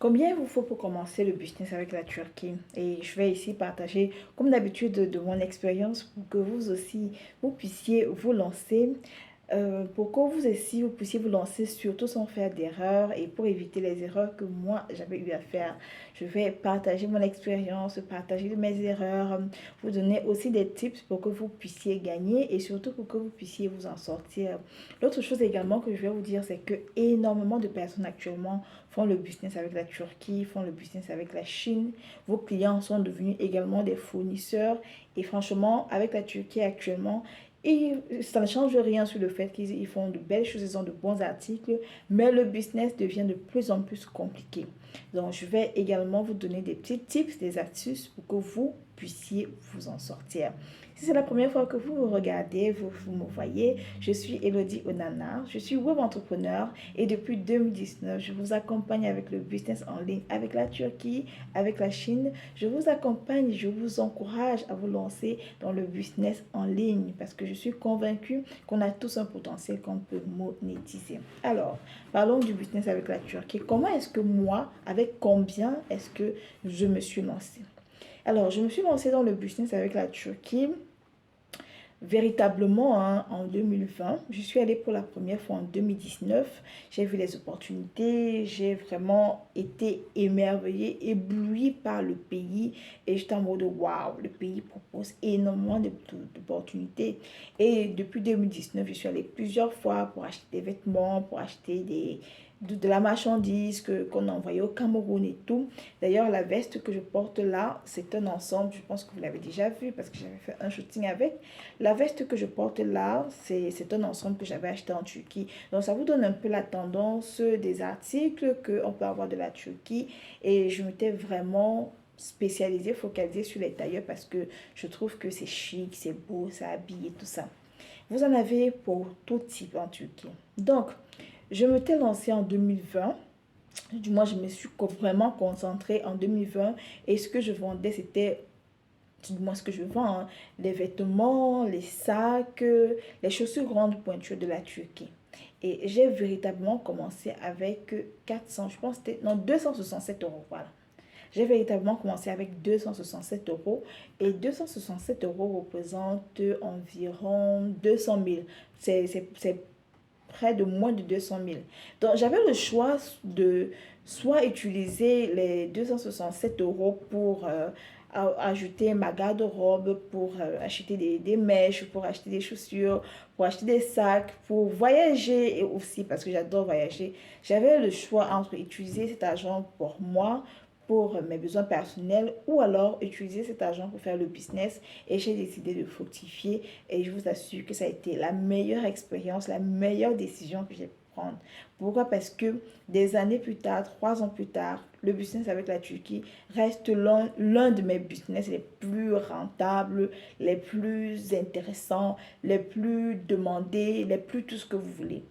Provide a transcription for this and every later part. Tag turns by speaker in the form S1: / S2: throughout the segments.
S1: Combien il vous faut pour commencer le business avec la Turquie? Et je vais ici partager, comme d'habitude, de mon expérience pour que vous aussi, vous puissiez vous lancer. Pour que vous aussi, vous puissiez vous lancer surtout sans faire d'erreurs et pour éviter les erreurs que moi, j'avais eu à faire. Je vais partager mon expérience, partager mes erreurs, vous donner aussi des tips pour que vous puissiez gagner et surtout pour que vous puissiez vous en sortir. L'autre chose également que je vais vous dire, c'est que énormément de personnes actuellement font le business avec la Turquie, font le business avec la Chine. Vos clients sont devenus également des fournisseurs. Et franchement, avec la Turquie actuellement, et ça ne change rien sur le fait qu'ils font de belles choses, ils ont de bons articles, mais le business devient de plus en plus compliqué. Donc, je vais également vous donner des petits tips, des astuces pour que vous puissiez vous en sortir. Si c'est la première fois que vous me regardez, vous me voyez, je suis Elodie Onana, je suis web entrepreneur et depuis 2019, je vous accompagne avec le business en ligne, avec la Turquie, avec la Chine. Je vous accompagne, je vous encourage à vous lancer dans le business en ligne parce que je suis convaincue qu'on a tous un potentiel qu'on peut monétiser. Alors, parlons du business avec la Turquie. Comment est-ce que moi, avec combien est-ce que je me suis lancée? Alors, je me suis lancée dans le business avec la Turquie véritablement hein, en 2020. Je suis allée pour la première fois en 2019. J'ai vu les opportunités. J'ai vraiment été émerveillée, éblouie par le pays. Et j'étais en mode waouh, le pays propose énormément d'opportunités. Et depuis 2019, je suis allée plusieurs fois pour acheter des vêtements, pour acheter de la marchandise qu'on envoyait au Cameroun et tout. D'ailleurs, la veste que je porte là, c'est un ensemble. Je pense que vous l'avez déjà vu parce que j'avais fait un shooting avec. La veste que je porte là, c'est un ensemble que j'avais acheté en Turquie. Donc, ça vous donne un peu la tendance des articles qu'on peut avoir de la Turquie. Et je m'étais vraiment spécialisée, focalisée sur les tailleurs parce que je trouve que c'est chic, c'est beau, ça habille et tout ça. Vous en avez pour tout type en Turquie. Donc, je m'étais lancée en 2020. Du moins, je me suis vraiment concentrée en 2020 et ce que je vendais, c'était du moins ce que je vends, hein, les vêtements, les sacs, les chaussures grandes pointures de la Turquie. Et j'ai véritablement commencé avec 400, je pense, non, 267 euros, voilà. J'ai véritablement commencé avec 267 euros et 267 euros représente environ 200 000. C'est près de moins de 200 000. Donc, j'avais le choix de soit utiliser les 267 euros pour ajouter ma garde-robe, pour acheter des mèches, pour acheter des chaussures, pour acheter des sacs, pour voyager et aussi parce que j'adore voyager. J'avais le choix entre utiliser cet argent pour moi, pour mes besoins personnels ou alors utiliser cet argent pour faire le business et j'ai décidé de fructifier et je vous assure que ça a été la meilleure expérience, la meilleure décision que j'ai pu prendre. Pourquoi? Parce que des années plus tard, 3 ans plus tard, le business avec la Turquie reste l'un de mes business les plus rentables, les plus intéressants, les plus demandés, les plus tout ce que vous voulez.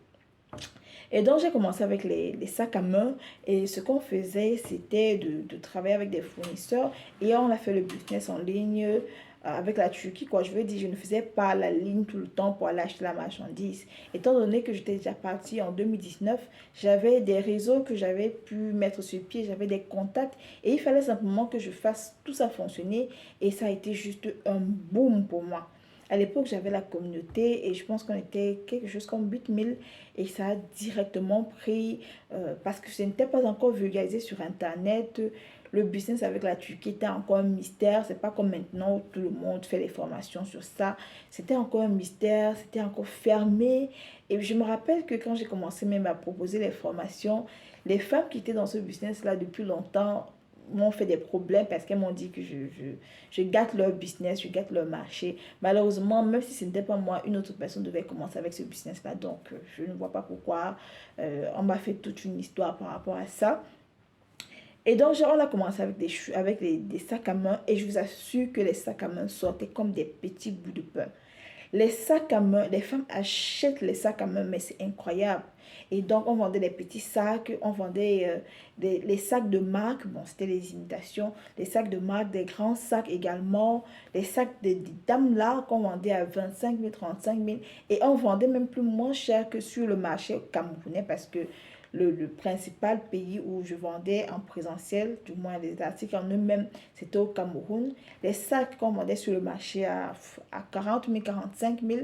S1: Et donc, j'ai commencé avec les sacs à main. Et ce qu'on faisait, c'était de travailler avec des fournisseurs. Et on a fait le business en ligne avec la Turquie. Quoi. Je veux dire, je ne faisais pas la ligne tout le temps pour aller acheter la marchandise. Étant donné que j'étais déjà partie en 2019, j'avais des réseaux que j'avais pu mettre sur pied. J'avais des contacts. Et il fallait simplement que je fasse tout ça fonctionner. Et ça a été juste un boom pour moi. À l'époque, j'avais la communauté et je pense qu'on était quelque chose comme 8 000 et ça a directement pris parce que ce n'était pas encore vulgarisé sur Internet. Le business avec la Turquie était encore un mystère. C'est pas comme maintenant où tout le monde fait les formations sur ça. C'était encore un mystère, c'était encore fermé. Et je me rappelle que quand j'ai commencé même à proposer les formations, les femmes qui étaient dans ce business-là depuis longtemps m'ont fait des problèmes parce qu'elles m'ont dit que je gâte leur business, je gâte leur marché. Malheureusement, même si ce n'était pas moi, une autre personne devait commencer avec ce business-là. Donc, je ne vois pas pourquoi. On m'a fait toute une histoire par rapport à ça. Et donc, on a commencé avec des sacs à main et je vous assure que les sacs à main sortaient comme des petits bouts de pain. Les sacs à main, les femmes achètent les sacs à main, mais c'est incroyable. Et donc, on vendait des petits sacs, on vendait les sacs de marque, bon, c'était les imitations, les sacs de marque, des grands sacs également, les sacs des dames là qu'on vendait à 25 000, 35 000. Et on vendait même plus moins cher que sur le marché camerounais parce que le principal pays où je vendais en présentiel, du moins les articles en eux-mêmes, c'était au Cameroun. Les sacs qu'on vendait sur le marché à 40 000, 45 000,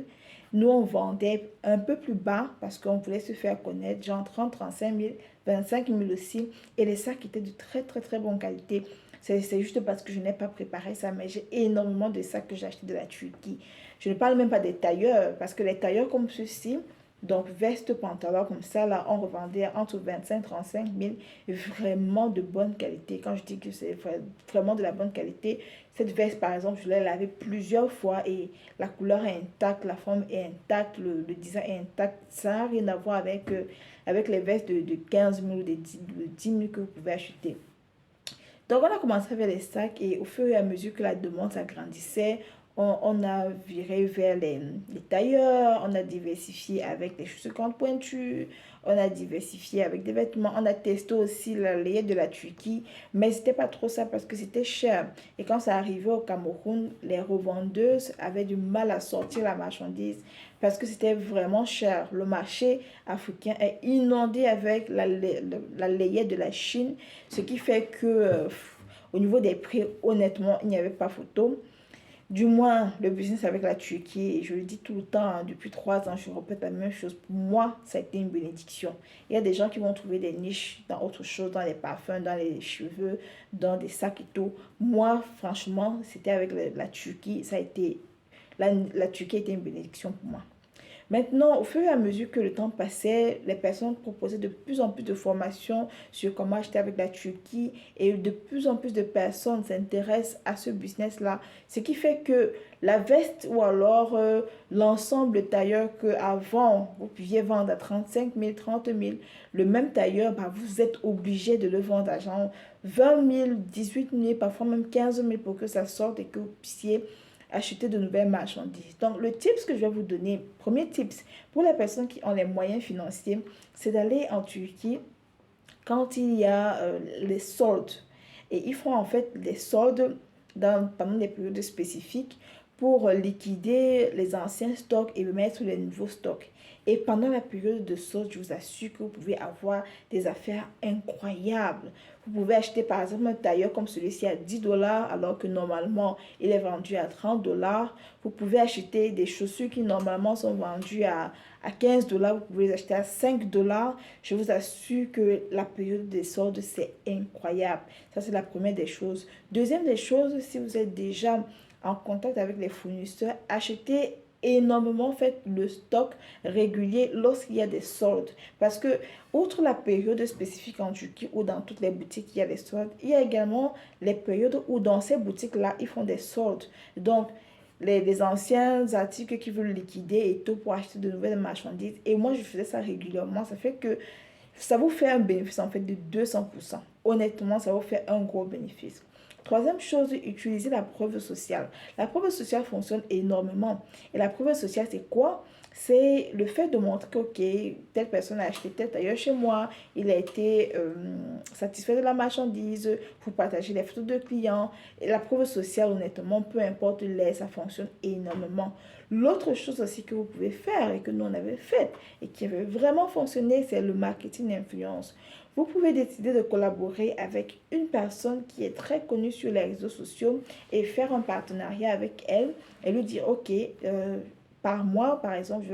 S1: nous on vendait un peu plus bas parce qu'on voulait se faire connaître, genre 30, 35 000, 25 000 aussi. Et les sacs étaient de très très très bonne qualité. C'est juste parce que je n'ai pas préparé ça, mais j'ai énormément de sacs que j'ai achetés de la Turquie. Je ne parle même pas des tailleurs, parce que les tailleurs comme ceux-ci, donc veste, pantalon comme ça, là, on revendait entre 25 35 000, vraiment de bonne qualité. Quand je dis que c'est vraiment de la bonne qualité, cette veste, par exemple, je l'ai lavée plusieurs fois et la couleur est intacte, la forme est intacte, le design est intact. Ça n'a rien à voir avec les vestes de 15 000 ou de 10 000 que vous pouvez acheter. Donc, on a commencé à faire les sacs et au fur et à mesure que la demande s'agrandissait, on a viré vers les tailleurs, on a diversifié avec les chaussures grandes pointues, on a diversifié avec des vêtements, on a testé aussi la layette de la Turquie, mais c'était pas trop ça parce que c'était cher. Et quand ça arrivait au Cameroun, les revendeuses avaient du mal à sortir la marchandise parce que c'était vraiment cher. Le marché africain est inondé avec la layette de la Chine, ce qui fait que au niveau des prix, honnêtement, il n'y avait pas photo. Du moins, le business avec la Turquie, et je le dis tout le temps, hein, depuis 3 ans, je répète la même chose. Pour moi, ça a été une bénédiction. Il y a des gens qui vont trouver des niches dans autre chose, dans les parfums, dans les cheveux, dans des sacs et tout. Moi, franchement, c'était avec la Turquie, ça a été, la Turquie a été une bénédiction pour moi. Maintenant, au fur et à mesure que le temps passait, les personnes proposaient de plus en plus de formations sur comment acheter avec la Turquie et de plus en plus de personnes s'intéressent à ce business-là. Ce qui fait que la veste ou alors l'ensemble tailleur qu'avant vous pouviez vendre à 35 000, 30 000, le même tailleur, bah, vous êtes obligé de le vendre à genre 20 000, 18 000, parfois même 15 000 pour que ça sorte et que vous puissiez acheter de nouvelles marchandises. Donc, le tips que je vais vous donner, premier tips, pour les personnes qui ont les moyens financiers, c'est d'aller en Turquie quand il y a les soldes. Et ils font en fait les soldes pendant des périodes spécifiques pour liquider les anciens stocks et mettre les nouveaux stocks. Et pendant la période de solde, je vous assure que vous pouvez avoir des affaires incroyables. Vous pouvez acheter par exemple un tailleur comme celui-ci à 10 dollars alors que normalement il est vendu à 30 dollars. Vous pouvez acheter des chaussures qui normalement sont vendues à 15 dollars. Vous pouvez les acheter à 5 dollars. Je vous assure que la période des soldes, c'est incroyable. Ça, c'est la première des choses. Deuxième des choses, si vous êtes déjà en contact avec les fournisseurs, achetez énormément fait le stock régulier lorsqu'il y a des soldes parce que outre la période spécifique en Turquie où dans toutes les boutiques il y a des soldes, il y a également les périodes où dans ces boutiques là ils font des soldes. Donc les anciens articles qui veulent liquider et tout pour acheter de nouvelles marchandises, et moi je faisais ça régulièrement. Ça fait que ça vous fait un bénéfice en fait de 200%. Honnêtement, ça vous fait un gros bénéfice. Troisième chose, utiliser la preuve sociale. La preuve sociale fonctionne énormément. Et la preuve sociale, c'est quoi? C'est le fait de montrer que, ok, telle personne a acheté tel tailleur chez moi, il a été satisfait de la marchandise, vous partagez les photos de clients. Et la preuve sociale, honnêtement, peu importe l'air, ça fonctionne énormément. L'autre chose aussi que vous pouvez faire et que nous on avait fait et qui avait vraiment fonctionné, c'est le marketing influence. Vous pouvez décider de collaborer avec une personne qui est très connue sur les réseaux sociaux et faire un partenariat avec elle et lui dire, ok, par mois, par exemple,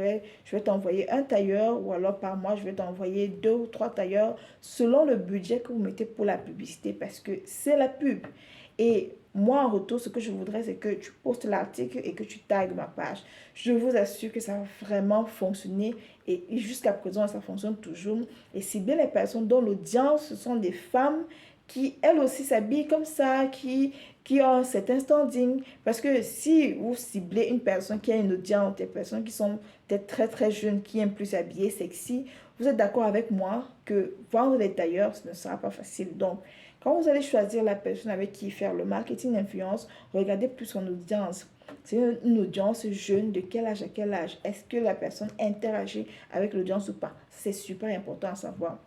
S1: je vais t'envoyer un tailleur ou alors par mois, je vais t'envoyer 2 ou 3 tailleurs selon le budget que vous mettez pour la publicité parce que c'est la pub. Et moi, en retour, ce que je voudrais, c'est que tu postes l'article et que tu tagues ma page. Je vous assure que ça va vraiment fonctionner et jusqu'à présent, ça fonctionne toujours. Et cibler les personnes dont l'audience, ce sont des femmes qui, elles aussi, s'habillent comme ça, qui ont un certain standing. Parce que si vous ciblez une personne qui a une audience, des personnes qui sont peut-être très très jeunes, qui aiment plus s'habiller sexy, vous êtes d'accord avec moi que vendre les tailleurs, ce ne sera pas facile. Donc, quand vous allez choisir la personne avec qui faire le marketing d'influence, regardez plus son audience. C'est une audience jeune, de quel âge à quel âge? Est-ce que la personne interagit avec l'audience ou pas? C'est super important à savoir.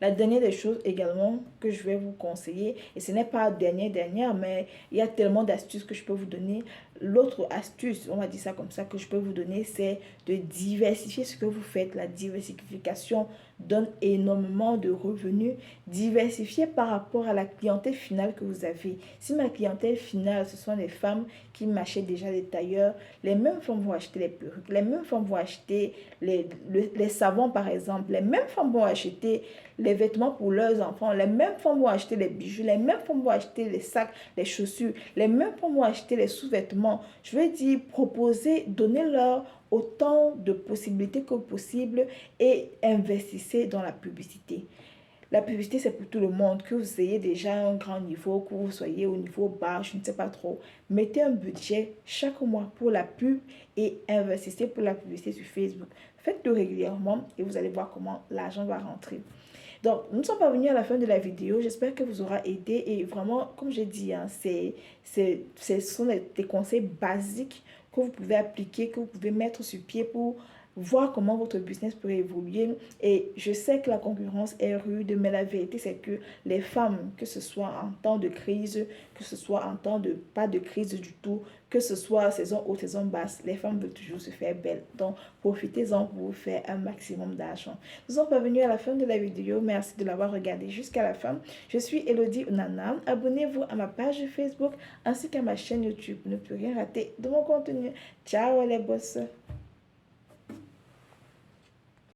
S1: La dernière des choses également que je vais vous conseiller, et ce n'est pas dernière, mais il y a tellement d'astuces que je peux vous donner. l'autre astuce, on va dire ça comme ça, que je peux vous donner, c'est de diversifier ce que vous faites. La diversification donne énormément de revenus. Diversifier par rapport à la clientèle finale que vous avez. Si ma clientèle finale, ce sont les femmes qui m'achètent déjà des tailleurs, les mêmes femmes vont acheter les perruques, les mêmes femmes vont acheter les savons par exemple, les mêmes femmes vont acheter les vêtements pour leurs enfants, les mêmes femmes vont acheter les bijoux, les mêmes femmes vont acheter les sacs, les chaussures, les mêmes femmes vont acheter les sous-vêtements. Je veux dire, proposer, donner-leur autant de possibilités que possible et investissez dans la publicité. La publicité, c'est pour tout le monde, que vous ayez déjà un grand niveau, que vous soyez au niveau bas, je ne sais pas trop. Mettez un budget chaque mois pour la pub et investissez pour la publicité sur Facebook. Faites-le régulièrement et vous allez voir comment l'argent va rentrer. Donc, nous ne sommes pas venus à la fin de la vidéo. J'espère que vous aura aidé. Et vraiment, comme j'ai dit, hein, ce sont des conseils basiques que vous pouvez appliquer, que vous pouvez mettre sur pied pour voir comment votre business peut évoluer. Et je sais que la concurrence est rude, mais la vérité, c'est que les femmes, que ce soit en temps de crise, que ce soit en temps de pas de crise du tout, que ce soit saison haute, saison basse, les femmes veulent toujours se faire belles. Donc, profitez-en pour vous faire un maximum d'argent. Nous sommes parvenus à la fin de la vidéo. Merci de l'avoir regardé jusqu'à la fin. Je suis Elodie Onana. Abonnez-vous à ma page Facebook ainsi qu'à ma chaîne YouTube. Ne plus rien rater de mon contenu. Ciao les boss!